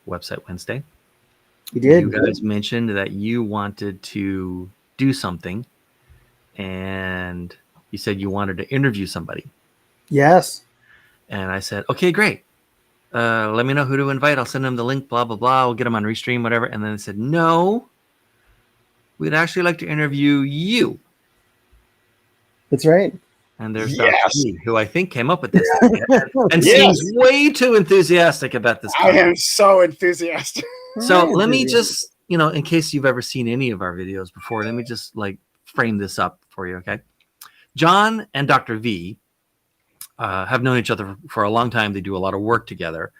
Website Wednesday. You did. You guys mentioned that you wanted to do something, and you said you wanted to interview somebody. Yes. And I said, okay, great. Let me know who to invite. I'll send them the link, blah, blah, blah. We'll get them on Restream, whatever. And then they said, no, we'd actually like to interview you. That's right. And there's Yes. Dr. V, who I think came up with this and Yes. seems way too enthusiastic about this. I am so enthusiastic. So Right, let me Vivian. just, in case you've ever seen any of our videos before, let me just frame this up for you, okay? John and Dr. V have known each other for a long time. They do a lot of work together.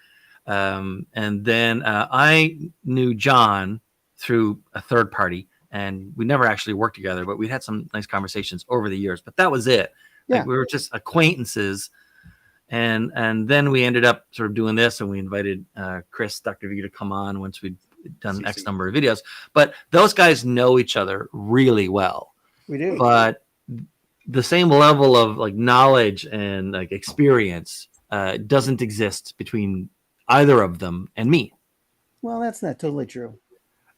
And then I knew John through a third party, and we never actually worked together, but we had some nice conversations over the years. But that was it. Yeah. Like, we were just acquaintances. And then we ended up sort of doing this, and we invited Chris, Dr. V, to come on once we'd done X number of videos. But those guys know each other really well. We do. But the same level of knowledge and experience doesn't exist between either of them and me. Well, that's not totally true.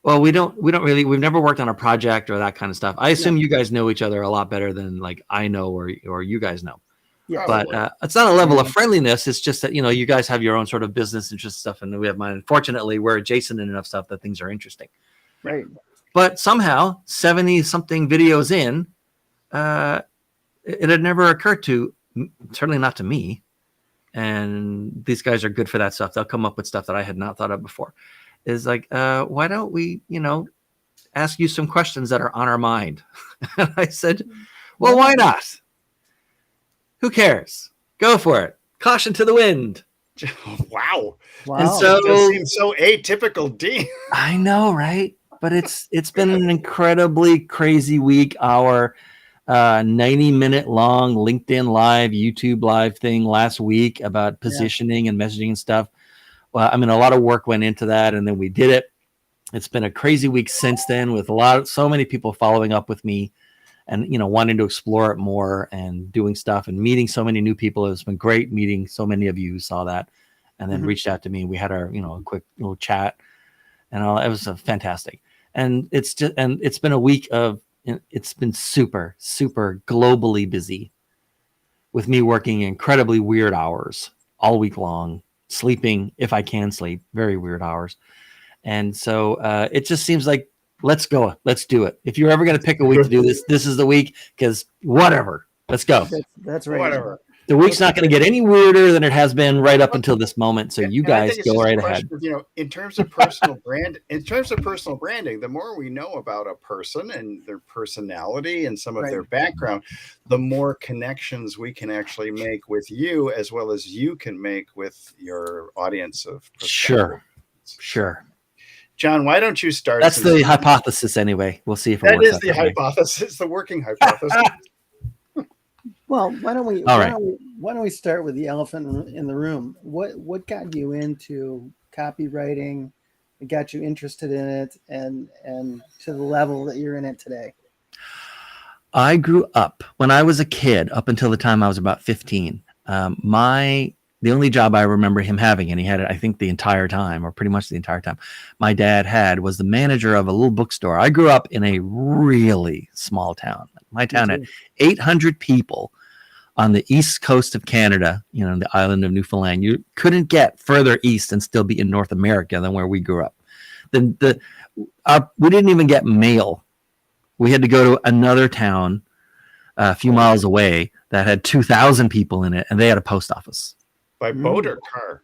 Well, we've never worked on a project or that kind of stuff. I assume you guys know each other a lot better than I know or you guys know. Yeah. But it's not a level of friendliness. It's just that, you guys have your own sort of business interest stuff, and we have mine. Unfortunately, we're adjacent in enough stuff that things are interesting. Right. But somehow, 70-something videos in, it had never occurred to, certainly not to me. And these guys are good for that stuff. They'll come up with stuff that I had not thought of before. Is why don't we, ask you some questions that are on our mind? And I said, well, why not? Who cares? Go for it. Caution to the wind. Wow. And so It does seem so atypical, Dean. I know, right? But it's been an incredibly crazy week. Our 90-minute long LinkedIn Live, YouTube Live thing last week about positioning and messaging and stuff. Well, I mean, a lot of work went into that, and then we did it. It's been a crazy week since then, with so many people following up with me and, wanting to explore it more and doing stuff and meeting so many new people. It's been great meeting so many of you who saw that and then reached out to me. We had our, a quick little chat, and all. It was fantastic. And it's been a week of, it's been super, super globally busy with me working incredibly weird hours all week long, sleeping, if I can sleep, very weird hours. And so it just seems like, let's go. Let's do it. If you're ever going to pick a week to do this, this is the week, because whatever. Let's go. That's right. Whatever. The week's not going to get any weirder than it has been right up until this moment. So you guys go right ahead. In terms of personal branding, the more we know about a person and their personality and some of their background, the more connections we can actually make with you, as well as you can make with your audience of. Sure. John, why don't you start? That's the hypothesis anyway. We'll see if it works. That is the hypothesis, the working hypothesis. Well, why don't we start with the elephant in the room? What got you into copywriting? What got you interested in it, and to the level that you're in it today? I grew up when I was a kid, up until the time I was about 15. The only job I remember him having, and he had it, I think, the entire time, or pretty much the entire time, my dad had, was the manager of a little bookstore. I grew up in a really small town. My town had 800 people on the east coast of Canada, the island of Newfoundland. You couldn't get further east and still be in North America than where we grew up. We didn't even get mail. We had to go to another town a few miles away that had 2,000 people in it, and they had a post office. By boat or car?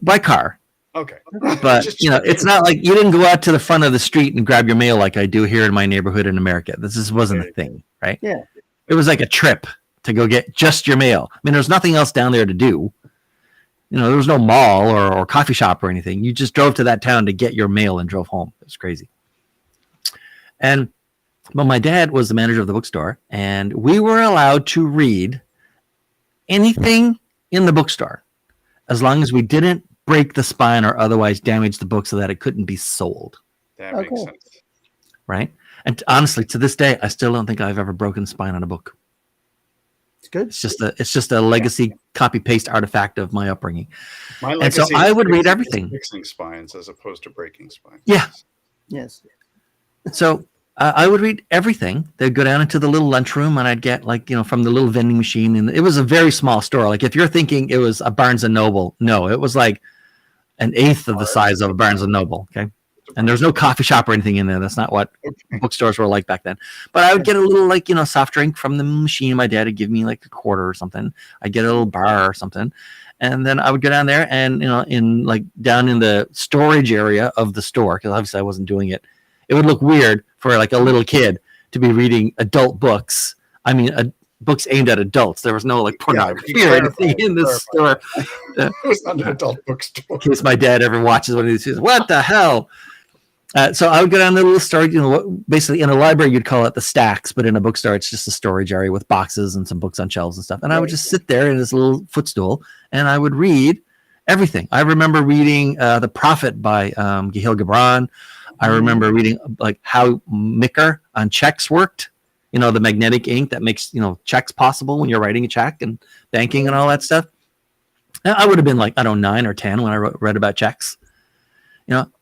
By car. Okay. But, it's not like you didn't go out to the front of the street and grab your mail like I do here in my neighborhood in America. This just wasn't a thing, right? Yeah. It was like a trip to go get just your mail. I mean, there's nothing else down there to do. There was no mall or coffee shop or anything. You just drove to that town to get your mail and drove home. It was crazy. But my dad was the manager of the bookstore, and we were allowed to read anything in the bookstore as long as we didn't break the spine or otherwise damage the book so that it couldn't be sold. That makes sense. Right? And honestly, to this day, I still don't think I've ever broken the spine on a book. It's good. It's just a legacy copy paste artifact of my upbringing. My And so legacy I is would read fixing- everything. fixing spines as opposed to breaking spines. Yeah. Yes. So I would read everything. They'd go down into the little lunchroom, and I'd get from the little vending machine. And it was a very small store. Like if you're thinking it was a Barnes and Noble, no, it was like an eighth of the size of a Barnes and Noble. Okay. And there's no coffee shop or anything in there. That's not what bookstores were like back then. But I would get a little soft drink from the machine. My dad would give me like a quarter or something. I'd get a little bar or something. And then I would go down there and, down in the storage area of the store, because obviously I wasn't doing it. It would look weird for like a little kid to be reading adult books. I mean, books aimed at adults. There was no like pornography or anything in this store. It was not an adult bookstore. In case my dad ever watches one of these, he says, "What the hell?" So I would go down to the little storage, basically in a library, you'd call it the stacks, but in a bookstore, it's just a storage area with boxes and some books on shelves and stuff. And I would just sit there in this little footstool and I would read everything. I remember reading The Prophet by Gahil Gibran. I remember reading like how Micker on checks worked, the magnetic ink that makes, checks possible when you're writing a check and banking and all that stuff. And I would have been like, I don't know, 9 or 10 when I read about checks.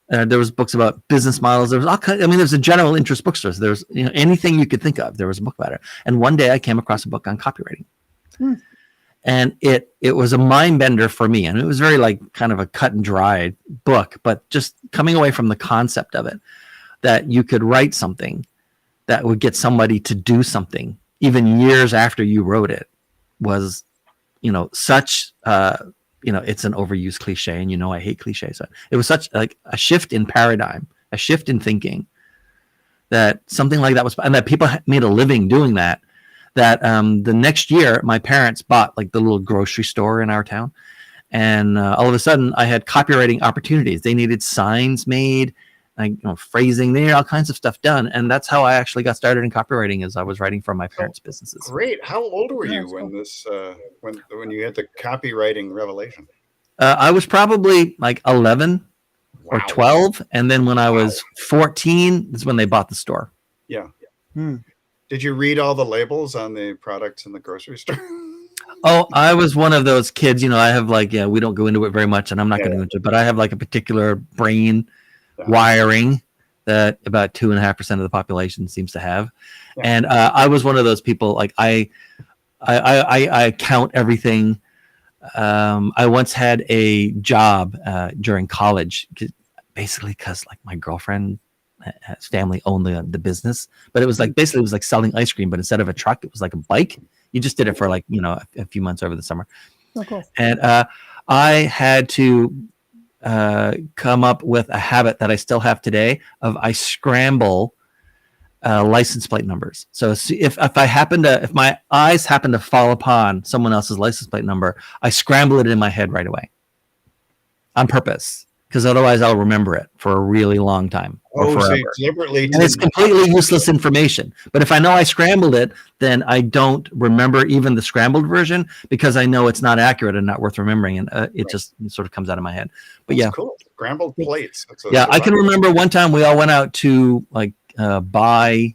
There was books about business models. There was all kinds. I mean, there's a general interest bookstores. There's anything you could think of. There was a book about it. And one day I came across a book on copywriting, and it was a mind bender for me. And it was very like kind of a cut and dried book, but just coming away from the concept of it, that you could write something that would get somebody to do something even years after you wrote it was, such. It's an overused cliche, and I hate cliches. So it was such like a shift in paradigm, a shift in thinking, that something like that was, and that people made a living doing that. That the next year, my parents bought like the little grocery store in our town, and all of a sudden, I had copywriting opportunities. They needed signs made, like phrasing, they needed all kinds of stuff done, and that's how I actually got started in copywriting. As I was writing for my parents' businesses. Great. How old were you when this when you had the copywriting revelation? I was probably like 11 or Wow. 12, and then when I was 14 is when they bought the store. Yeah. Hmm. Did you read all the labels on the products in the grocery store? Oh, I was one of those kids. I have we don't go into it very much, and I'm not going to go into it, but I have like a particular brain wiring that about 2.5% of the population seems to have. Yeah. And I was one of those people. Like I count everything. I once had a job during college, basically because like my girlfriend, his family owned the business, but it was like basically it was like selling ice cream, but instead of a truck, it was like a bike. You just did it for like a few months over the summer. Oh, cool. And I had to come up with a habit that I still have today of I scramble license plate numbers. So if my eyes happen to fall upon someone else's license plate number, I scramble it in my head right away on purpose, because otherwise I'll remember it for a really long time or So forever. you deliberately And it's completely useless information. But if I know I scrambled it, then I don't remember even the scrambled version, because I know it's not accurate and not worth remembering. And it just sort of comes out of my head. But That's cool. Scrambled plates. I can remember one time we all went out to buy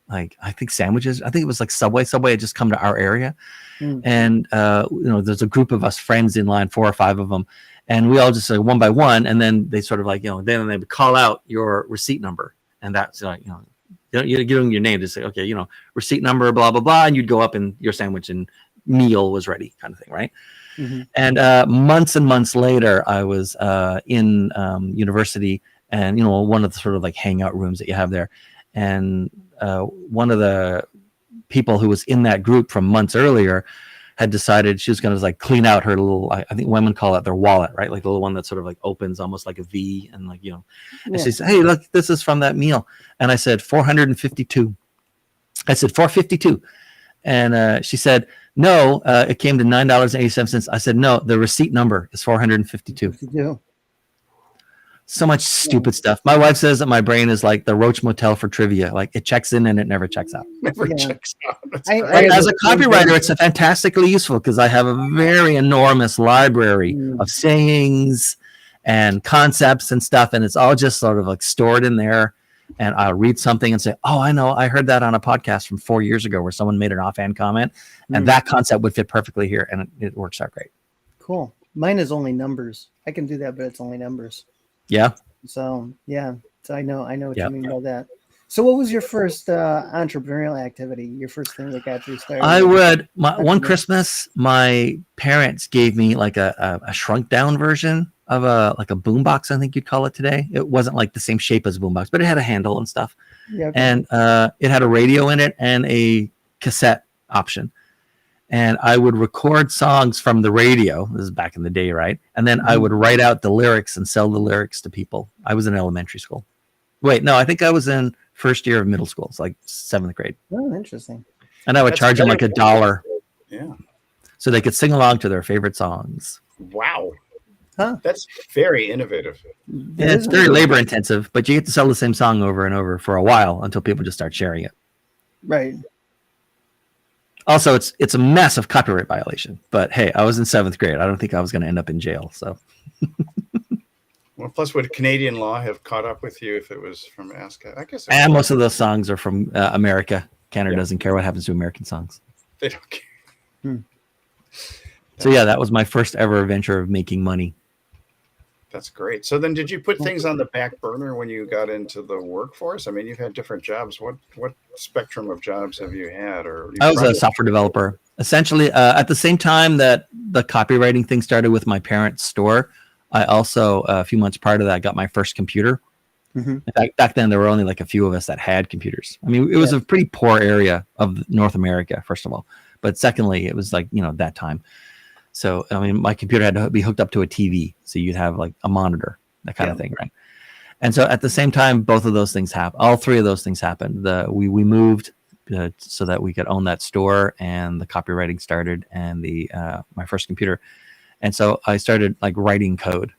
I think sandwiches. I think it was like Subway. Subway had just come to our area. And there's a group of us friends in line, 4 or 5 of them. And we all just one by one, and then they sort of then they would call out your receipt number, and that's you give them your name to say, okay, receipt number, blah blah blah, and you'd go up and your sandwich and meal was ready, kind of thing, right? Mm-hmm. And months and months later, I was in university, and one of the sort of like hangout rooms that you have there, and one of the people who was in that group from months earlier had decided she was going to clean out her little, I think women call it their wallet, right? Like the little one that sort of opens almost like a V, and and she said, "Hey, look, this is from that meal." And I said, 452. I said, 452. And she said, "No, it came to $9.87. I said, "No, the receipt number is 452. Yeah. So much stupid stuff. My wife says that my brain is like the Roach Motel for trivia. Like it checks in and it never checks out. Never Yeah. checks out. That's I- great. But as a copywriter, it's fantastically useful because I have a very enormous library of sayings and concepts and stuff, and it's all just sort of stored in there. and I'll read something and say, oh, I know, I heard that on a podcast from 4 years ago where someone made an offhand comment, and that concept would fit perfectly here, and it works out great. Cool. Mine is only numbers. I can do that, but it's only numbers. Yeah. So yeah. So I know what you mean by that. So what was your first entrepreneurial activity? Your first thing that got you started? One Christmas, my parents gave me like a shrunk down version of a boombox, I think you'd call it today. It wasn't like the same shape as a boombox, but it had a handle and stuff. Yeah, okay. And it had a radio in it and a cassette option. And I would record songs from the radio. This is back in the day, right? And then I would write out the lyrics and sell the lyrics to people. I was in elementary school. Wait, no, I think I was in first year of middle school. It's like 7th grade. Oh, interesting. And I would charge them like $1. Yeah. So they could sing along to their favorite songs. Wow. Huh? That's very innovative. Yeah, it's very labor intensive, but you get to sell the same song over and over for a while until people just start sharing it. Right. Also, it's a massive copyright violation. But hey, I was in 7th grade. I don't think I was going to end up in jail. So. Well, plus, would Canadian law have caught up with you if it was from ASCAP? I guess. And most of those songs are from America. Canada doesn't care what happens to American songs. They don't care. So yeah, that was my first ever venture of making money. That's great. So then did you put things on the back burner when you got into the workforce? I mean, you've had different jobs. What spectrum of jobs have you had? I was a software developer. Essentially, at the same time that the copywriting thing started with my parents' store, I also, a few months prior to that, got my first computer. In fact, back then, there were only like a few of us that had computers. I mean, it was a pretty poor area of North America, first of all. But secondly, it was like, that time. So, I mean, my computer had to be hooked up to a TV. So you'd have like a monitor, that kind of thing, right? And so at the same time, both of those things happened. All three of those things happened. We moved so that we could own that store, and the copywriting started, and my first computer. And so I started like writing code.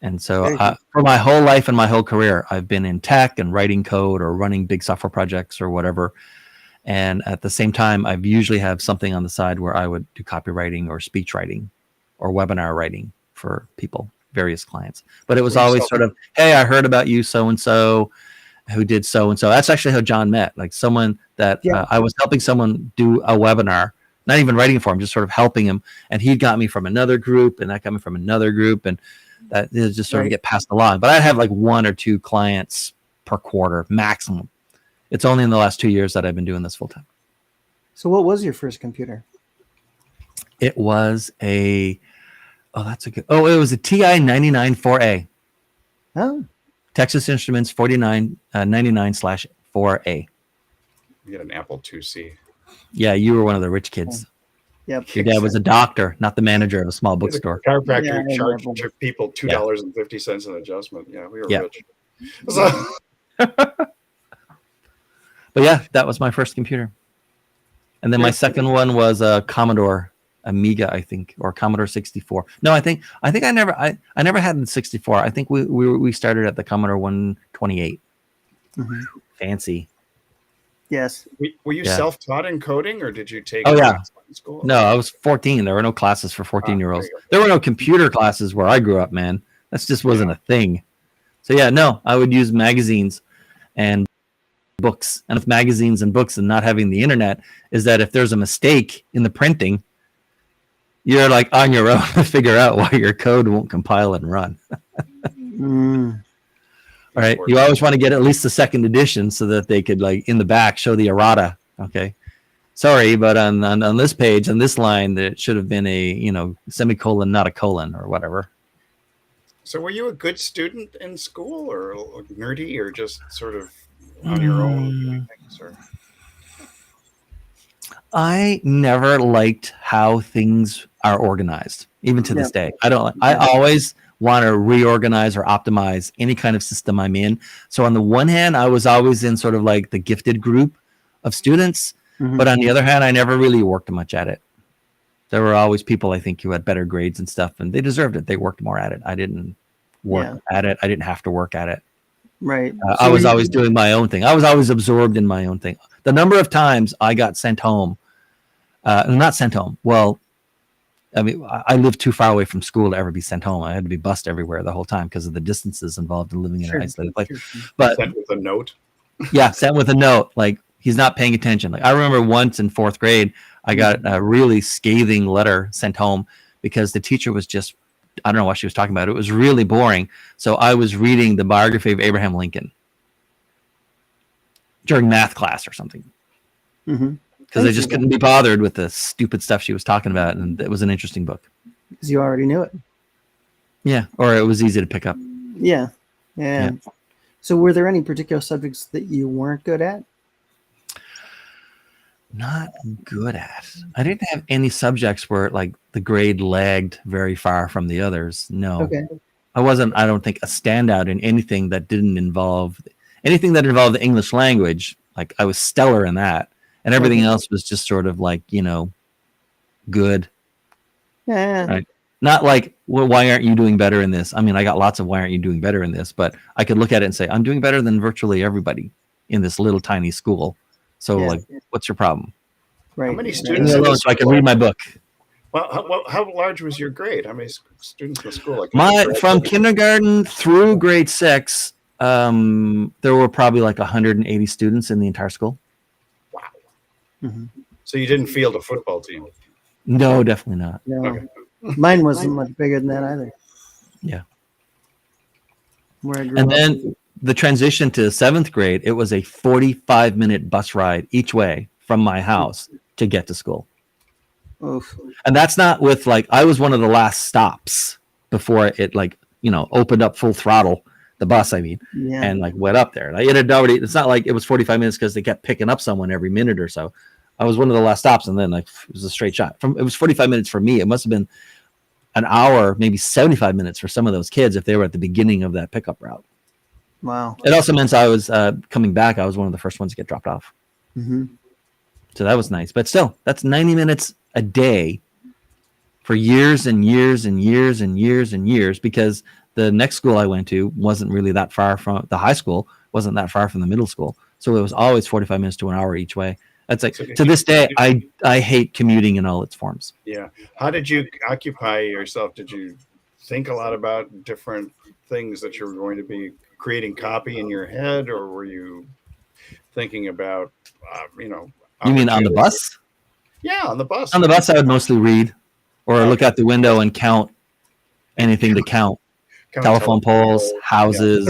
And so for my whole life and my whole career, I've been in tech and writing code or running big software projects or whatever. And at the same time, I've usually have something on the side where I would do copywriting or speech writing or webinar writing for people, various clients. But it was always sort of, hey, I heard about you, so-and-so, who did so-and-so. That's actually how John met. Like someone that I was helping someone do a webinar, not even writing for him, just sort of helping him. And he got me from another group, and that got me from another group. And that is just sort of get passed along. But I'd have like 1 or 2 clients per quarter maximum. It's only in the last 2 years that I've been doing this full time. So what was your first computer? It was it was a TI 99-4A. Oh. Texas Instruments 4999/4A. You got an Apple IIc. Yeah, you were one of the rich kids. Yep. Your dad was a doctor, not the manager of a small bookstore. Chiropractor charged people $2.50 an adjustment. Yeah, we were rich. So, but yeah, that was my first computer. And then my second one was a Commodore Amiga, I think, or Commodore 64. No, I think I never had the 64. I think we started at the Commodore 128. Fancy. Yes. Were you self-taught in coding, or did you take classes in school? No, I was 14. There were no classes for 14-year-olds. There were no computer classes where I grew up, man. That just wasn't a thing. So yeah, no, I would use magazines and books. And with magazines and books and not having the internet is that if there's a mistake in the printing, you're like on your own to figure out why your code won't compile and run. All right. You always want to get at least the second edition so that they could, like, in the back show the errata. Okay. Sorry, but on this page, on this line, that should have been a, semicolon, not a colon or whatever. So were you a good student in school, or nerdy, or just sort of on your own? I never liked how things are organized, even to this day. I always want to reorganize or optimize any kind of system I'm in. So on the one hand, I was always in sort of like the gifted group of students, but on the other hand, I never really worked much at it. There were always people, I think, who had better grades and stuff, and they deserved it. They worked more at it. I didn't work at it. I didn't have to work at it. Right. I was always doing my own thing. I was always absorbed in my own thing. The number of times I got sent home, not sent home, well, I mean, I lived too far away from school to ever be sent home. I had to be bused everywhere the whole time because of the distances involved in living in an isolated place. But Sent with a note. yeah, sent with a note, like he's not paying attention. Like I remember once in 4th grade, I got a really scathing letter sent home because the teacher was just, I don't know what she was talking about. It was really boring. So I was reading the biography of Abraham Lincoln during math class or something. Because I just couldn't be bothered with the stupid stuff she was talking about. And it was an interesting book. Because you already knew it. Yeah. Or it was easy to pick up. Yeah. So were there any particular subjects that you weren't good at? Not good at. I didn't have any subjects where like the grade lagged very far from the others. No. Okay. I wasn't, I don't think, a standout in anything that didn't involve anything that involved the English language. Like I was stellar in that. And everything else was just sort of like, good. Yeah. Right? Not like, well, why aren't you doing better in this? I mean, I got lots of why aren't you doing better in this, but I could look at it and say, I'm doing better than virtually everybody in this little tiny school. So what's your problem? Right. How many students? So I can read my book. Well, how large was your grade? How many students in the school? From kindergarten through grade 6, there were probably like 180 students in the entire school. Wow. Mm-hmm. So you didn't field a football team? No, definitely not. No. Okay. Mine wasn't much bigger than that either. Yeah. Where I grew And up. then the transition to 7th grade, it was a 45-minute bus ride each way from my house to get to school. Oof. And that's not with like, I was one of the last stops before it opened up full throttle, the bus, I mean, Yeah. and like went up there. It had already, it's not like it was 45 minutes because they kept picking up someone every minute or so. I was one of the last stops, and then like it was a straight shot. It was 45 minutes for me. It must have been an hour, maybe 75 minutes for some of those kids if they were at the beginning of that pickup route. Wow. It also meant I was coming back. I was one of the first ones to get dropped off. Mm-hmm. So that was nice. But still, that's 90 minutes a day for years and years and years and years and years, because the next school I went to wasn't really that far from the high school, wasn't that far from the middle school. So it was always 45 minutes to an hour each way. That's like, to this day, I hate commuting in all its forms. Yeah. How did you occupy yourself? Did you think a lot about different things that you were going to be creating copy in your head, or were you thinking about, You mean on the bus? Yeah, on the bus. On the bus, I would mostly read or look out the window and count anything to count. Telephone poles, houses,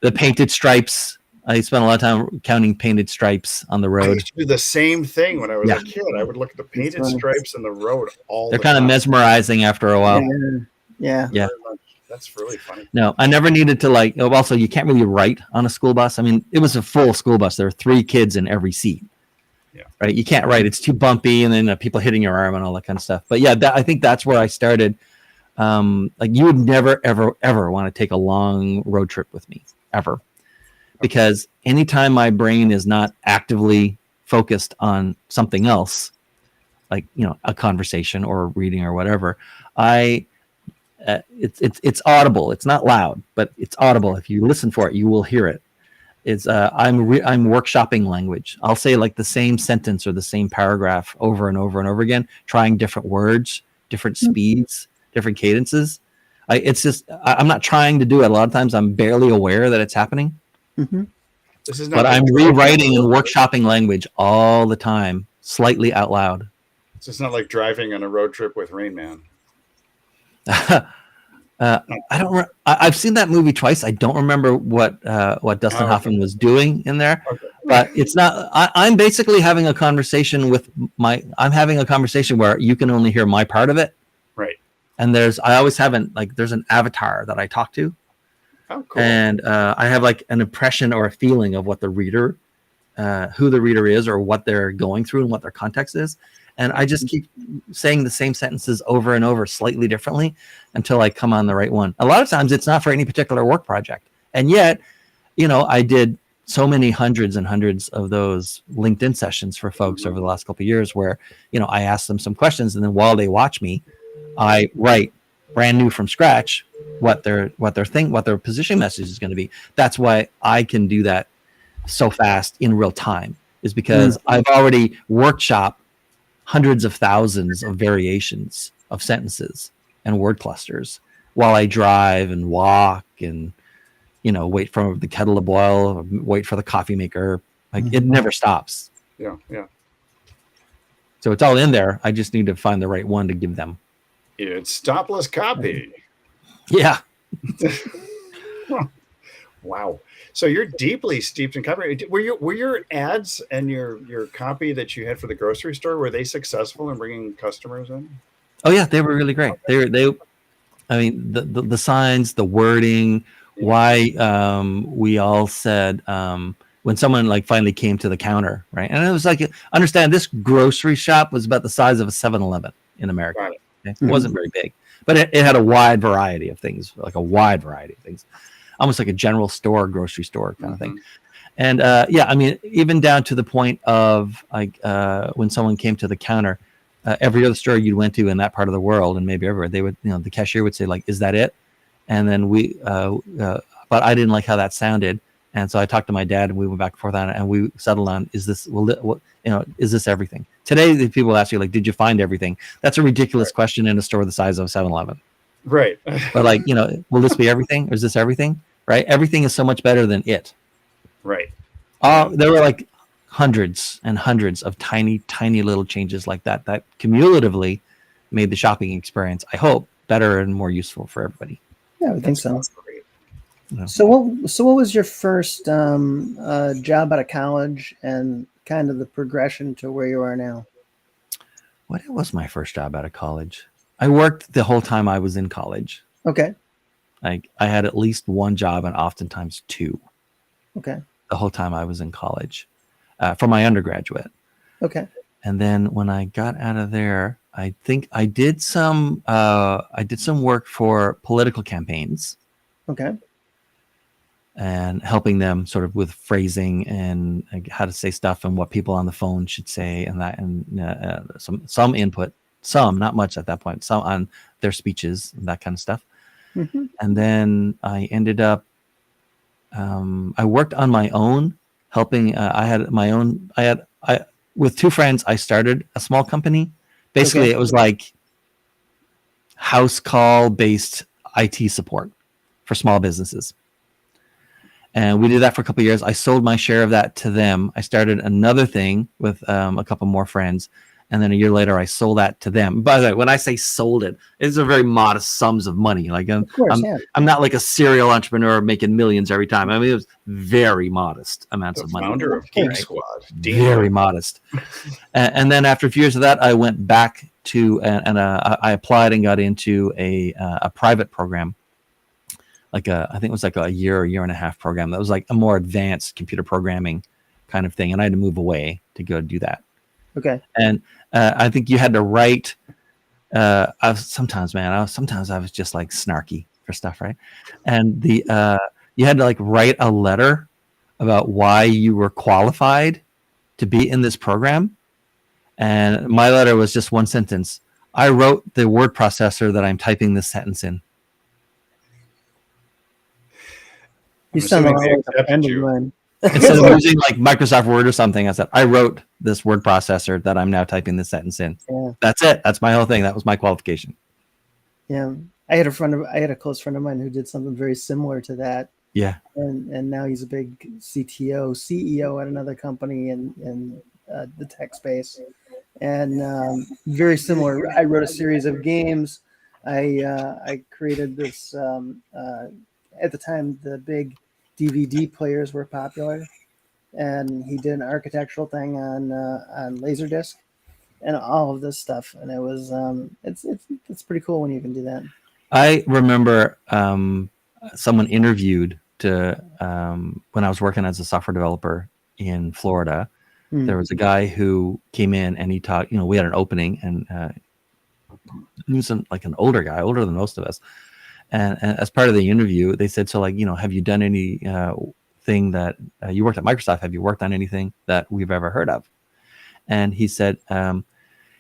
the painted stripes. I spent a lot of time counting painted stripes on the I road. used to do the same thing when I was a kid. I would look at the painted stripes in the road all They're the kind of time. mesmerizing after a while. Yeah. Yeah. That's really funny. No, I never needed to also, you can't really write on a school bus. I mean, it was a full school bus. There were 3 kids in every seat. Yeah. Right. You can't write. It's too bumpy. And then people hitting your arm and all that kind of stuff. But yeah, I think that's where I started. Like you would never, ever, ever want to take a long road trip with me ever. Because anytime my brain is not actively focused on something else, like, a conversation or reading or whatever, it's audible. It's not loud, but it's audible. If you listen for it, you will hear it. I'm workshopping language. I'll say like the same sentence or the same paragraph over and over and over again, trying different words, different speeds, different cadences. I'm not trying to do it. A lot of times I'm barely aware that it's happening. Mm-hmm. This is not But like I'm rewriting and workshopping language all the time, slightly out loud. This is not like driving on a road trip with Rain Man. I've seen that movie twice. I don't remember what Dustin Hoffman was doing in there, but it's not. I'm basically having a conversation I'm having a conversation where you can only hear my part of it, right? And there's an avatar that I talk to. Oh, cool. And I have like an impression or a feeling of what the reader, who the reader is, or what they're going through and what their context is. And I just keep saying the same sentences over and over slightly differently until I come on the right one. A lot of times it's not for any particular work project. And yet, I did so many hundreds and hundreds of those LinkedIn sessions for folks over the last couple of years where, I ask them some questions, and then while they watch me, I write brand new from scratch what their position message is going to be. That's why I can do that so fast in real time, is because I've already workshopped hundreds of thousands of variations of sentences and word clusters while I drive and walk and, wait for the kettle to boil, or wait for the coffee maker. Like it never stops. Yeah. So it's all in there. I just need to find the right one to give them. It's stopless copy. Yeah. Wow. So you're deeply steeped in copy. Were your ads and your copy that you had for the grocery store, were they successful in bringing customers in? Oh yeah, they were really great. I mean, the signs, the wording, why we all said when someone like finally came to the counter, right? And it was like, understand this grocery shop was about the size of a 7-Eleven in America. Got it. Okay? It wasn't very big, but it had a wide variety of things, almost like a general store, grocery store kind of thing. And I mean, even down to the point of like when someone came to the counter, every other store you went to in that part of the world and maybe everywhere, they would, the cashier would say like, "Is that it?" And then but I didn't like how that sounded. And so I talked to my dad and we went back and forth on it and we settled on, is this everything? Today, the people ask you like, "Did you find everything?" That's a ridiculous question in a store the size of a 7-Eleven. Right. But like, will this be everything? Or is this everything? Right? Everything is so much better than it. Right. There were like hundreds and hundreds of tiny, tiny little changes like that cumulatively made the shopping experience, I hope, better and more useful for everybody. Yeah, I think so. Great. Yeah. So what was your first job out of college and kind of the progression to where you are now? What was my first job out of college? I worked the whole time I was in college. Okay. Like I had at least one job and oftentimes two. Okay. The whole time I was in college for my undergraduate. Okay. And then when I got out of there, I think I did some work for political campaigns. Okay. And helping them sort of with phrasing and how to say stuff and what people on the phone should say and that, and some input, some, not much at that point, some on their speeches and that kind of stuff. Mm-hmm. And then I ended up, I worked on my own, helping. With two friends, I started a small company. Basically, It was like house call based IT support for small businesses. And we did that for a couple of years. I sold my share of that to them. I started another thing with a couple more friends. And then a year later, I sold that to them. By the way, when I say sold it, it's a very modest sums of money. Like I'm not like a serial entrepreneur making millions every time. I mean, it was very modest amounts of money. Founder of Geek Squad. Very modest. And then after a few years of that, I went back to, I applied and got into a private program. I think it was like a year and a half program. That was like a more advanced computer programming kind of thing. And I had to move away to go do that. Okay. And I think you had to write, sometimes I was just like snarky for stuff. Right. And you had to like write a letter about why you were qualified to be in this program. And my letter was just one sentence. I wrote the word processor that I'm typing this sentence in. You sound like a friend of mine. Instead of using like Microsoft Word or something, I said, I wrote this word processor that I'm now typing this sentence in. Yeah. That's it. That's my whole thing. That was my qualification. Yeah. I had a close friend of mine who did something very similar to that. Yeah. And now he's a big CEO at another company in the tech space. And very similar. I wrote a series of games. I created this, at the time, the big DVD players were popular, and he did an architectural thing on Laserdisc and all of this stuff. And it was it's pretty cool when you can do that. I remember someone interviewed when I was working as a software developer in Florida. There was a guy who came in and he taught, we had an opening, and he was like an older guy, older than most of us. And as part of the interview, they said, so like, have you done any thing that you worked at Microsoft? Have you worked on anything that we've ever heard of? And he said,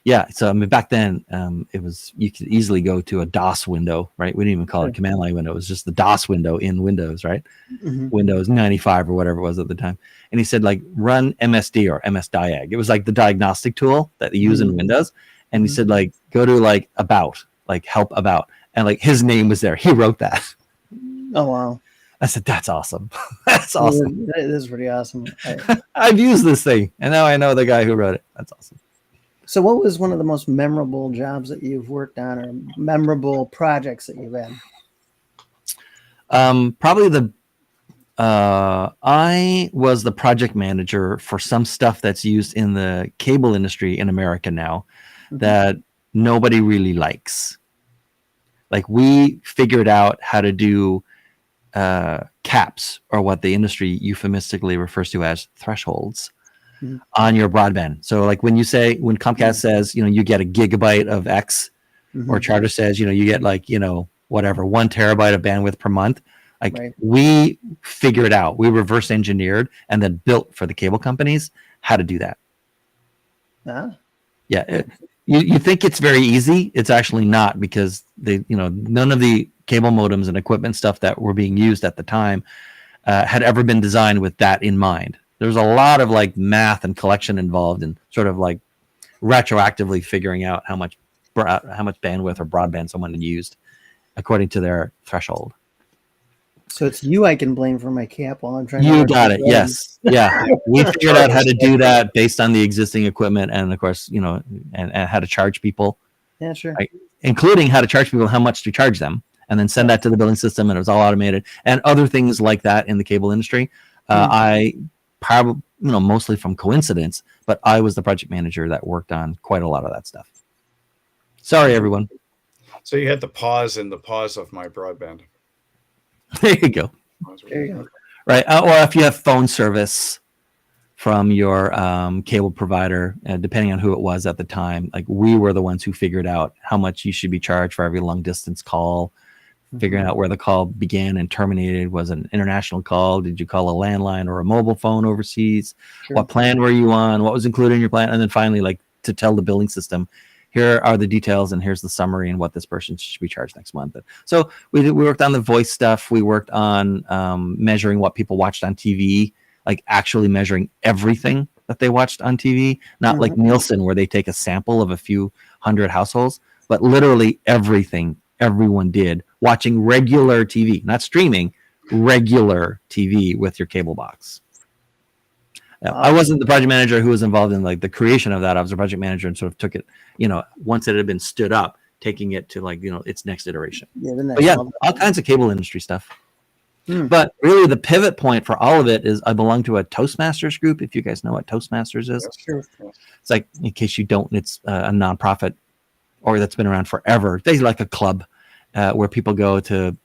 Yeah. So I mean, back then, it was, you could easily go to a DOS window, right? We didn't even call it a command line window. It was just the DOS window in Windows, right? Mhm. Windows 95 or whatever it was at the time. And he said, like, run MSD or MS-Diag. It was like the diagnostic tool that they use in Windows. And he said, like, go to like about, like help about. And like his name was there. He wrote that. Oh wow, I said, that's awesome. That's awesome. That is pretty awesome. I've used this thing. And now I know the guy who wrote it. That's awesome. So, what was one of the most memorable jobs that you've worked on, or memorable projects that you've had? Probably I was the project manager for some stuff that's used in the cable industry in America now that nobody really likes. Like, we figured out how to do caps, or what the industry euphemistically refers to as thresholds, on your broadband. So like when Comcast says, you get a gigabyte of X, or Charter says, you get like, whatever, 1 terabyte of bandwidth per month. Like, we figured out, we reverse engineered and then built for the cable companies how to do that. Yeah. You think it's very easy. It's actually not, because none of the cable modems and equipment stuff that were being used at the time had ever been designed with that in mind. There's a lot of like math and collection involved in sort of like retroactively figuring out how much bandwidth or broadband someone had used according to their threshold. So it's you I can blame for my cap while I'm trying to. You got it. Yes. Yeah. We figured out how to do that based on the existing equipment, and of course, and how to charge people. Yeah, sure. Right? Including how to charge people, how much to charge them, and then send that to the billing system, and it was all automated, and other things like that in the cable industry. I probably, mostly from coincidence, but I was the project manager that worked on quite a lot of that stuff. Sorry, everyone. So you had the pause in the pause of my broadband. There you go. There you go. Right. Or if you have phone service from your cable provider, depending on who it was at the time, like, we were the ones who figured out how much you should be charged for every long distance call, figuring out where the call began and terminated. Was it an international call? Did you call a landline or a mobile phone overseas? Sure. What plan were you on? What was included in your plan? And then finally, like, to tell the billing system, here are the details and here's the summary and what this person should be charged next month. So we worked on the voice stuff. We worked on measuring what people watched on TV, like actually measuring everything that they watched on TV, not like Nielsen, where they take a sample of a few hundred households, but literally everything everyone did, watching regular TV, not streaming, regular TV with your cable box. I wasn't the project manager who was involved in like the creation of that. I was a project manager and sort of took it, once it had been stood up, taking it to like, its next iteration. All kinds of cable industry stuff. But really the pivot point for all of it is I belong to a Toastmasters group. If you guys know what Toastmasters is, Sure. It's like, in case you don't, it's a nonprofit, or that's been around forever. They like a club where people go to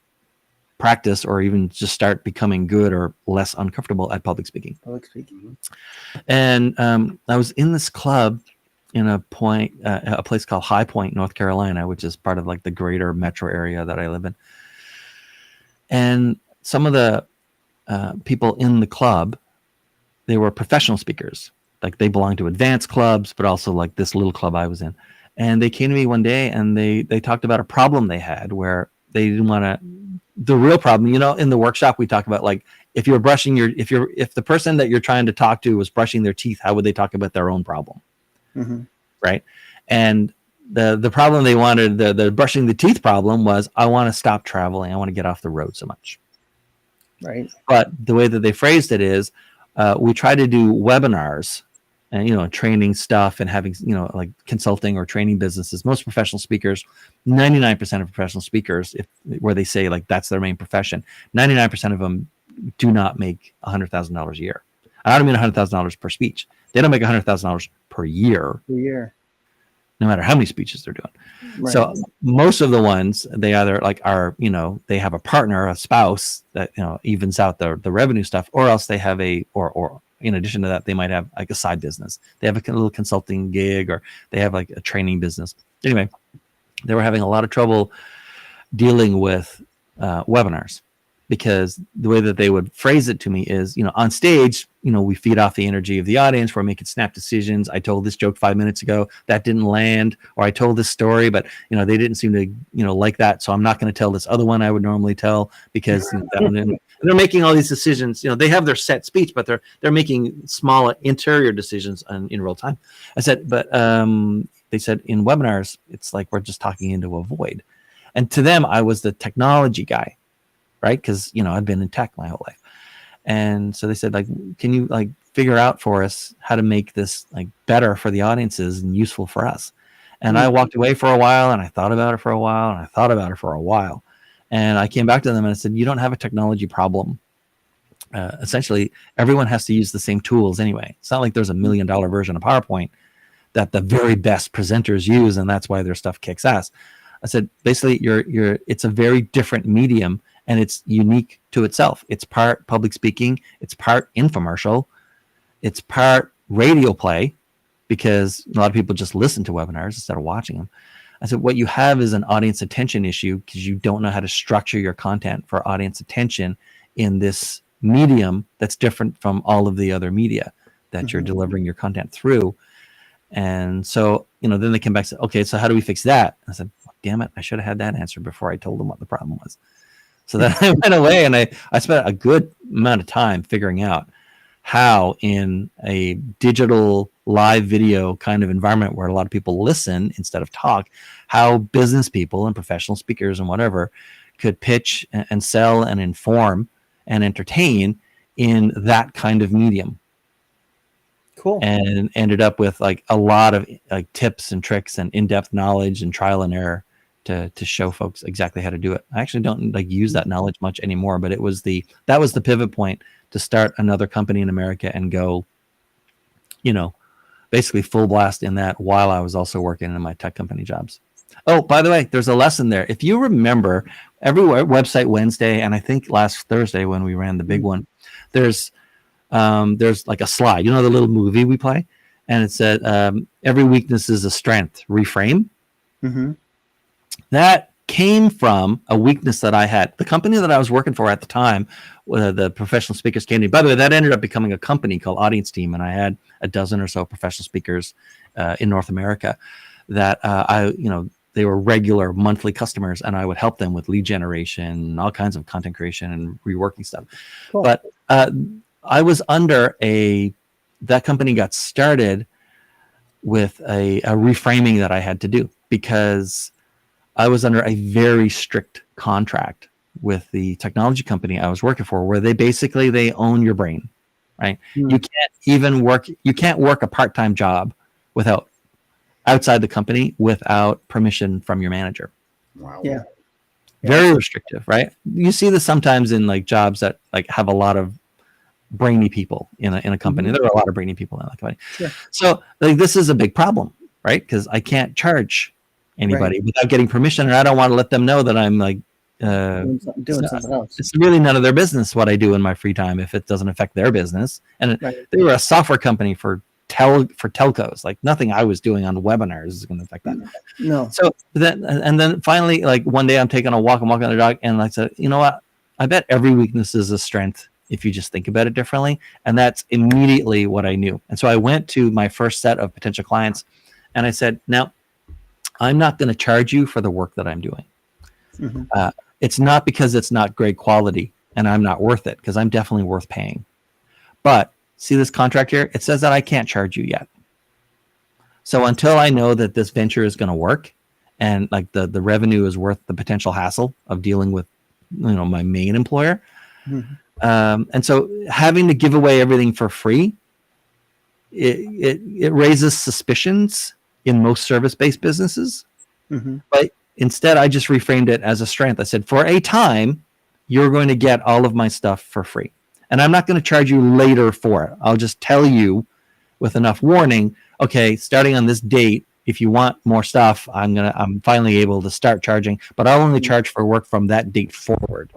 practice or even just start becoming good or less uncomfortable at public speaking. And I was in this club in a place called High Point, North Carolina, which is part of like the greater metro area that I live in. And some of the people in the club, they were professional speakers. Like, they belonged to advanced clubs, but also like this little club I was in. And they came to me one day and they talked about a problem they had where they didn't want to. The real problem, in the workshop we talk about, like, if the person that you're trying to talk to was brushing their teeth, how would they talk about their own problem? Right. And the problem they wanted, the brushing the teeth problem, was, I want to stop traveling. I want to get off the road so much. Right. But the way that they phrased it is, we try to do webinars and, training stuff and having, like consulting or training businesses. Most professional speakers, 99% of professional speakers, where they say like that's their main profession, 99% of them do not make $100,000 a year. I don't mean $100,000 per speech. They don't make $100,000 per year. No matter how many speeches they're doing. Right. So most of the ones, they either like are, they have a partner, a spouse that, evens out the revenue stuff, or else they have or in addition to that, they might have like a side business. They have a little consulting gig, or they have like a training business. Anyway, they were having a lot of trouble dealing with webinars because the way that they would phrase it to me is, on stage, we feed off the energy of the audience. We're making snap decisions. I told this joke 5 minutes ago that didn't land, or I told this story, but they didn't seem to like that. So I'm not going to tell this other one I would normally tell because that one didn't. And they're making all these decisions. They have their set speech, but they're making small interior decisions in real time. I said, but they said in webinars, it's like we're just talking into a void. And to them, I was the technology guy, right? Because I've been in tech my whole life. And so they said, like, can you like figure out for us how to make this like better for the audiences and useful for us? And I walked away for a while, and I thought about it for a while, and I thought about it for a while. And I came back to them and I said, you don't have a technology problem. Essentially, everyone has to use the same tools anyway. It's not like there's $1 million version of PowerPoint that the very best presenters use, and that's why their stuff kicks ass. I said, basically, it's a very different medium, and it's unique to itself. It's part public speaking, it's part infomercial, it's part radio play, because a lot of people just listen to webinars instead of watching them. I said, what you have is an audience attention issue because you don't know how to structure your content for audience attention in this medium that's different from all of the other media that you're delivering your content through. And so, then they came back and said, okay, so how do we fix that? I said, damn it, I should have had that answer before I told them what the problem was. So then I went away and I spent a good amount of time figuring out how in a digital live video kind of environment where a lot of people listen instead of talk, how business people and professional speakers and whatever could pitch and sell and inform and entertain in that kind of medium. Cool. And ended up with like a lot of like tips and tricks and in-depth knowledge and trial and error to show folks exactly how to do it. I actually don't like use that knowledge much anymore, but that was the pivot point to start another company in America and go, basically full blast in that while I was also working in my tech company jobs. Oh, by the way, there's a lesson there. If you remember, every website Wednesday, and I think last Thursday when we ran the big one, there's like a slide, the little movie we play, and it said every weakness is a strength. Reframe. Mm-hmm. That came from a weakness that I had. The company that I was working for at the time, the professional speakers came to me. By the way, that ended up becoming a company called Audience Team, and I had a dozen or so professional speakers in North America that they were regular monthly customers, and I would help them with lead generation, all kinds of content creation and reworking stuff. Cool. But I was under that company got started with a reframing that I had to do because I was under a very strict contract with the technology company I was working for, where they own your brain, right? You can't work a part-time job outside the company without permission from your manager. Wow. Yeah. Very restrictive, right? You see this sometimes in like jobs that like have a lot of brainy people in a company. There are a lot of brainy people in that company. Sure. So like this is a big problem, right? Because I can't charge anybody without getting permission, and I don't want to let them know that I'm like doing something else. It's really none of their business what I do in my free time if it doesn't affect their business. And they were a software company for telcos. Like nothing I was doing on webinars is going to affect that. No. So then finally, like one day I'm taking a walk, I'm walking the dog, and I said, you know what? I bet every weakness is a strength if you just think about it differently. And that's immediately what I knew. And so I went to my first set of potential clients and I said, now I'm not going to charge you for the work that I'm doing. Mm-hmm. It's not because it's not great quality and I'm not worth it, because I'm definitely worth paying. But see this contract here? It says that I can't charge you yet. So until I know that this venture is going to work and like the revenue is worth the potential hassle of dealing with, my main employer. Mm-hmm. And so having to give away everything for free, it raises suspicions in most service-based businesses. Mm-hmm. But instead, I just reframed it as a strength. I said, for a time, you're going to get all of my stuff for free. And I'm not going to charge you later for it. I'll just tell you with enough warning, okay, starting on this date, if you want more stuff, I'm finally able to start charging, but I'll only charge for work from that date forward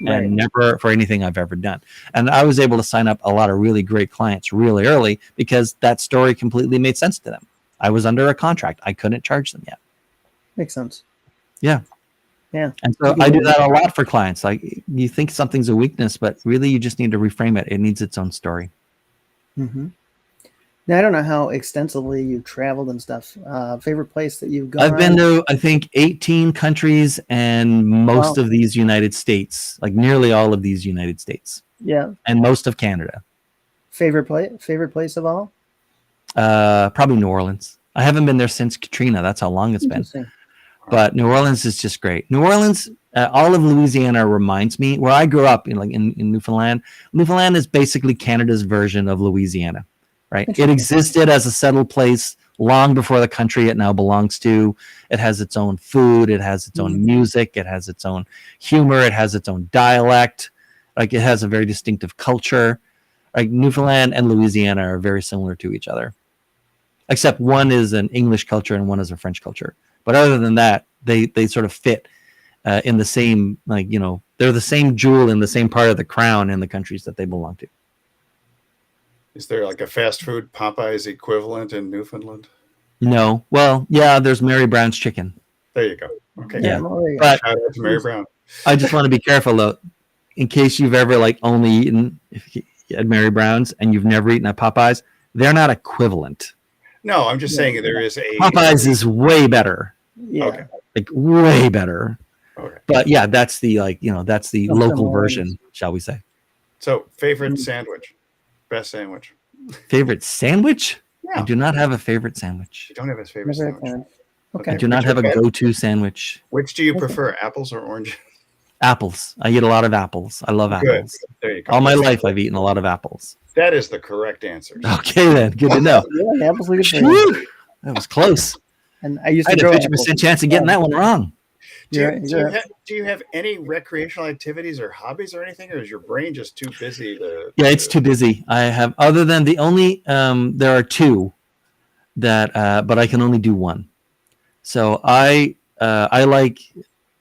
and never for anything I've ever done. And I was able to sign up a lot of really great clients really early because that story completely made sense to them. I was under a contract. I couldn't charge them yet. Makes sense. Yeah. Yeah. And so I do that a lot for clients. Like, you think something's a weakness, but really you just need to reframe it. It needs its own story. Mm-hmm. Now, I don't know how extensively you've traveled and stuff. Favorite place that you've gone? I've been to, I think, 18 countries and most of these United States, like nearly all of these United States. Yeah. And most of Canada. Favorite place of all? Probably New Orleans. I haven't been there since Katrina. That's how long it's been. But New Orleans is just great. New Orleans, all of Louisiana reminds me where I grew up in Newfoundland. Newfoundland is basically Canada's version of Louisiana, right? It existed as a settled place long before the country it now belongs to. It has its own food. It has its own music. It has its own humor. It has its own dialect. Like, it has a very distinctive culture. Like, Newfoundland and Louisiana are very similar to each other, except one is an English culture and one is a French culture. But other than that, they sort of fit in the same, like, they're the same jewel in the same part of the crown in the countries that they belong to. Is there like a fast food Popeyes equivalent in Newfoundland? No. Well, yeah, there's Mary Brown's chicken. There you go. Okay. Yeah. But shout out to Mary Brown. I just want to be careful, though, in case you've ever only eaten at Mary Brown's and you've never eaten at Popeyes. They're not equivalent. No, I'm just saying there is a Popeyes is way better. Yeah. Okay. Like, way better. Okay. But yeah, that's the that's the local version, shall we say. So, favorite sandwich, best sandwich. Favorite sandwich? Yeah. I do not have a favorite sandwich. You don't have a favorite sandwich. Okay. I do not have a go-to sandwich. Which do you prefer, apples or orange? Apples. I eat a lot of apples. I love Good. apples. There you go. All my life, I've eaten a lot of apples. That is the correct answer. Okay, then. Good to know. Yeah, apples are good. Phew, that was close. And I used I to had a grow 50% apples. chance of getting that one wrong. Do you have any recreational activities or hobbies or anything, or is your brain just too busy to? Yeah, it's too busy. I have, other than the only, there are two that, but I can only do one. So I like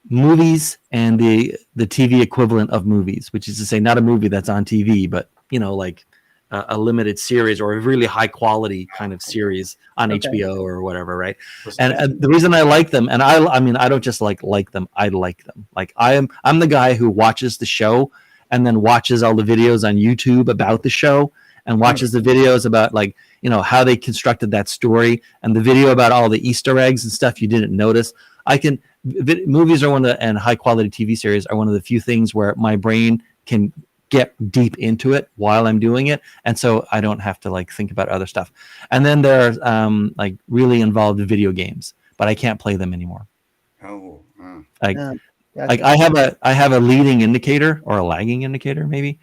movies and the TV equivalent of movies, which is to say, not a movie that's on TV, but like a limited series or a really high quality kind of series on HBO or whatever, right? And the reason I like them, and I mean, I don't just like them, I like them. Like, I'm the guy who watches the show and then watches all the videos on YouTube about the show and watches the videos about, like, how they constructed that story, and the video about all the Easter eggs and stuff you didn't notice. Movies are and high quality TV series are one of the few things where my brain can get deep into it while I'm doing it, and so I don't have to think about other stuff. And then there's really involved video games, but I can't play them anymore. Gotcha. I have a leading indicator or a lagging indicator maybe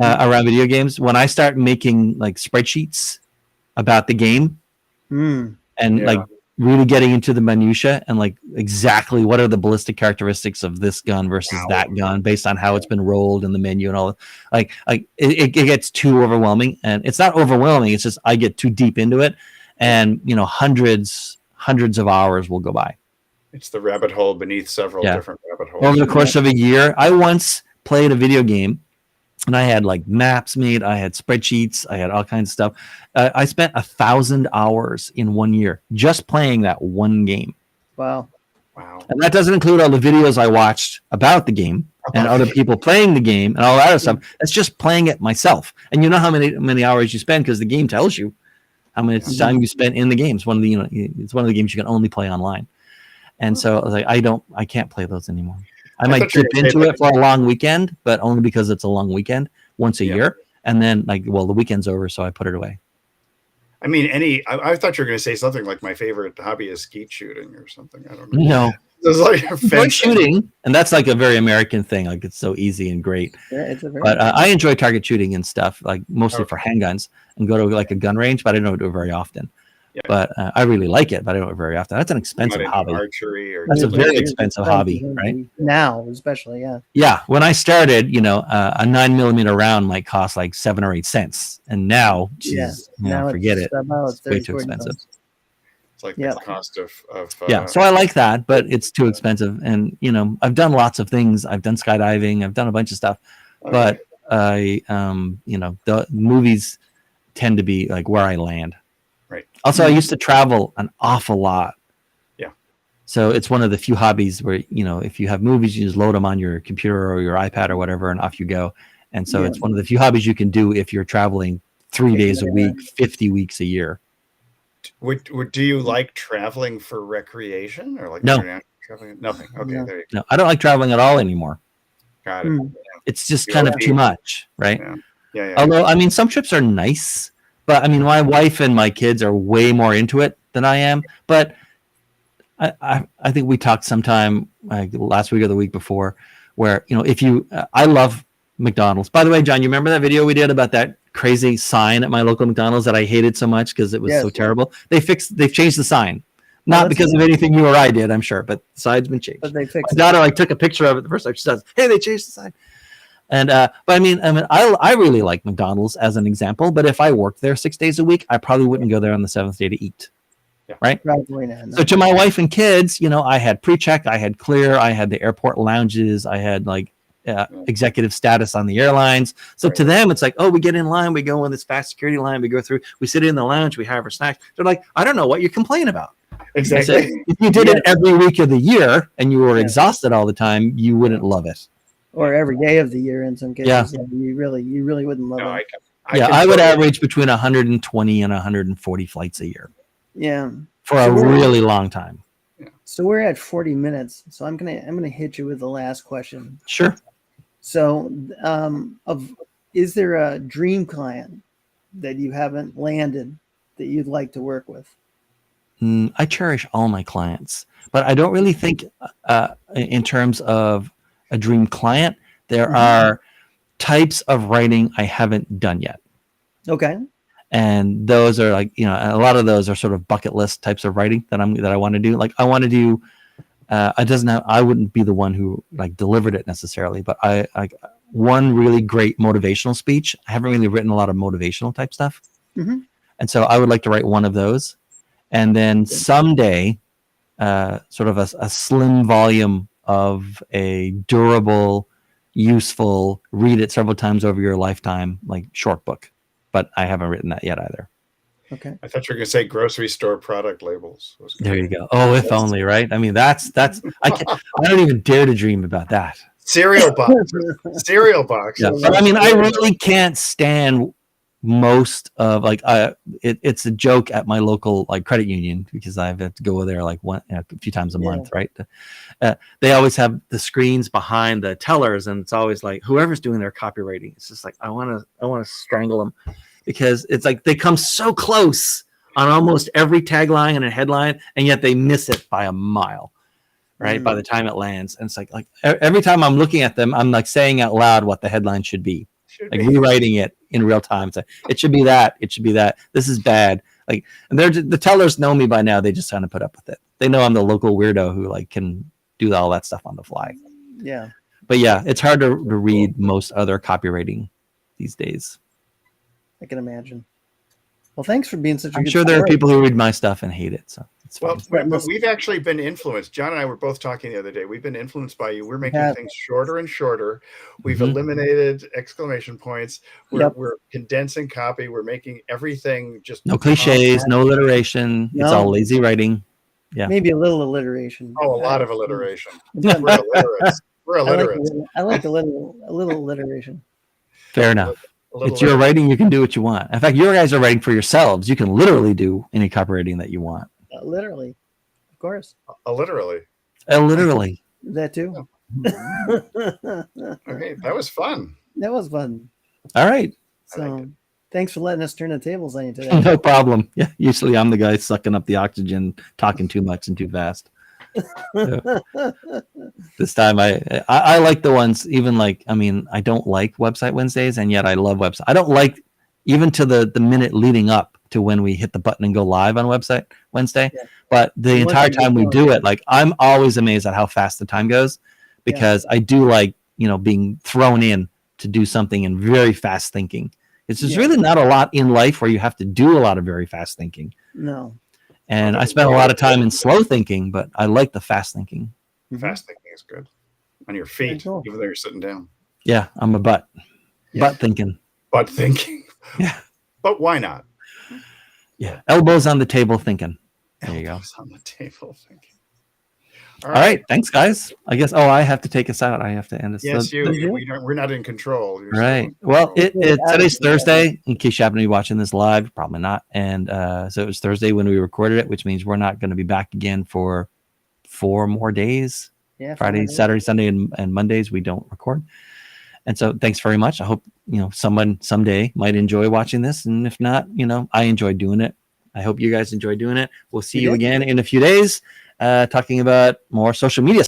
around video games when I start making spreadsheets about the game and really getting into the minutia and exactly what are the ballistic characteristics of this gun versus that gun based on how it's been rolled in the menu and all. It gets too overwhelming, and it's not overwhelming. It's just I get too deep into it, and hundreds of hours will go by. It's the rabbit hole beneath several different rabbit holes. Over the course of a year, I once played a video game. And I had maps made, I had spreadsheets, I had all kinds of stuff. I spent 1,000 hours in 1 year just playing that one game. Wow. And that doesn't include all the videos I watched about the game and other people playing the game and all that other stuff. That's just playing it myself. And you know how many hours you spend because the game tells you how much time you spent in the game. It's one of the it's one of the games you can only play online. And so I was like, I can't play those anymore. I might dip into it for a long weekend, but only because it's a long weekend once a year. And then the weekend's over, so I put it away. I mean, I thought you were going to say something like my favorite hobby is skeet shooting or something. I don't know. No. It's like shooting, and that's a very American thing. It's so easy and great. Yeah, but I enjoy target shooting and stuff, mostly for handguns, and go to a gun range, but I don't do it very often. Yeah. But I really like it, but I don't do it very often. That's an expensive hobby. Archery or that's a very expensive hobby, right? Now, especially, yeah. Yeah, when I started, a 9mm round might cost 7 or 8 cents, and now, now forget it. It's way too expensive. It's like the cost of so I like that, but it's too expensive. And I've done lots of things. I've done skydiving. I've done a bunch of stuff, but I, the movies tend to be where I land. Right. Also, I used to travel an awful lot. Yeah. So it's one of the few hobbies where, if you have movies, you just load them on your computer or your iPad or whatever, and off you go. And so it's one of the few hobbies you can do if you're traveling 3 days a week, 50 weeks a year. Do you like traveling for recreation or like No. international traveling? Nothing. Okay, there you go. No, I don't like traveling at all anymore. Got it. It's just kind of too much, right? Yeah. Although, I mean, some trips are nice, but I mean, my wife and my kids are way more into it than I am. But I think we talked sometime like last week or the week before where, I love McDonald's. By the way, John, you remember that video we did about that crazy sign at my local McDonald's that I hated so much because it was so terrible? They've changed the sign. Not because of anything you or I did, I'm sure, but the sign's been changed. But they fixed my daughter took a picture of it the first time. She says, "Hey, they changed the sign." And but I mean, I really like McDonald's as an example. But if I worked there 6 days a week, I probably wouldn't go there on the 7th day to eat. Yeah. Right. Probably not. No. So to my wife and kids, I had pre-check, I had clear, I had the airport lounges, I had like executive status on the airlines. So to them, it's like, oh, we get in line, we go in this fast security line, we go through, we sit in the lounge, we have our snacks. They're like, I don't know what you complain about. Exactly. So if you did it every week of the year and you were exhausted all the time, you wouldn't love it. Or every day of the year in some cases. Yeah. You really wouldn't love it. I would average between 120 and 140 flights a year. Yeah. For a really long time. So we're at 40 minutes. So I'm gonna hit you with the last question. Sure. So is there a dream client that you haven't landed that you'd like to work with? I cherish all my clients, but I don't really think in terms of a dream client. There are types of writing I haven't done yet. Okay. And those are like, a lot of those are sort of bucket list types of writing that I want to do. Like I want to do, I wouldn't be the one who like delivered it necessarily, but I one really great motivational speech. I haven't really written a lot of motivational type stuff. Mm-hmm. And so I would like to write one of those. And then someday, sort of a slim volume of a durable, useful, read it several times over your lifetime, like short book. But I haven't written that yet either. Okay. I thought you were going to say grocery store product labels. There you go. Oh, if only, right? I mean, that's I don't even dare to dream about that. Cereal boxes. Cereal boxes. Yeah. But I mean, I really can't stand most of like it's a joke at my local like credit union because I have to go there like a few times a month, right? They always have the screens behind the tellers, and it's always like whoever's doing their copywriting, it's just like I want to strangle them because it's like they come so close on almost every tagline and a headline, and yet they miss it by a mile, right? By the time it lands, and it's like every time I'm looking at them, I'm like saying out loud what the headline should be. Like rewriting it in real time. So it should be that. It should be that. This is bad. Like, and the tellers know me by now. They just kind of put up with it. They know I'm the local weirdo who like can do all that stuff on the fly. Yeah. But yeah, it's hard to read most other copywriting these days. I can imagine. Well, thanks for being such a I'm good sure there are people who read my stuff and hate it. So it's fine. Well, we've actually been influenced. John and I were both talking the other day. We've been influenced by you. We're making things shorter and shorter. We've eliminated exclamation points. We're condensing copy. We're making everything just no cliches, no alliteration. No. It's all lazy writing. Yeah. Maybe a little alliteration. Oh, a lot of alliteration. We're illiterates. We're illiterates. I like a little alliteration. Fair enough. It's your writing. You can do what you want. In fact, your guys are writing for yourselves. You can literally do any copywriting that you want. Literally, of course. Literally. Literally. That too. Okay, that was fun. That was fun. All right. So, thanks for letting us turn the tables on you today. No problem. Yeah, usually I'm the guy sucking up the oxygen, talking too much and too fast. Yeah. This time I like the ones even like I don't like Website Wednesdays and yet I love website. I don't like even to the minute leading up to when we hit the button and go live on Website Wednesday, but the entire time we do it, like I'm always amazed at how fast the time goes because I do like being thrown in to do something in very fast thinking. It's just really not a lot in life where you have to do a lot of very fast thinking. No. And I spent a lot of time in slow thinking, but I like the fast thinking. Fast thinking is good. On your feet, even though you're sitting down. Yeah, I'm a butt. Yeah. Butt thinking. Butt thinking. Yeah. But why not? Yeah. Elbows on the table thinking. There you go. Elbows on the table thinking. All right. Thanks, guys. I guess. Oh, I have to take us out. I have to end this. Yes, So- we're not in control. You're Right. still- Well, today's Yeah. Thursday. In case you happen to be watching this live, probably not. And so it was Thursday when we recorded it, which means we're not going to be back again for 4 more days. Yeah, Friday, Saturday, Sunday, and Mondays we don't record. And so thanks very much. I hope someone someday might enjoy watching this, and if not, I enjoy doing it. I hope you guys enjoy doing it. We'll see you again in a few days, talking about more social media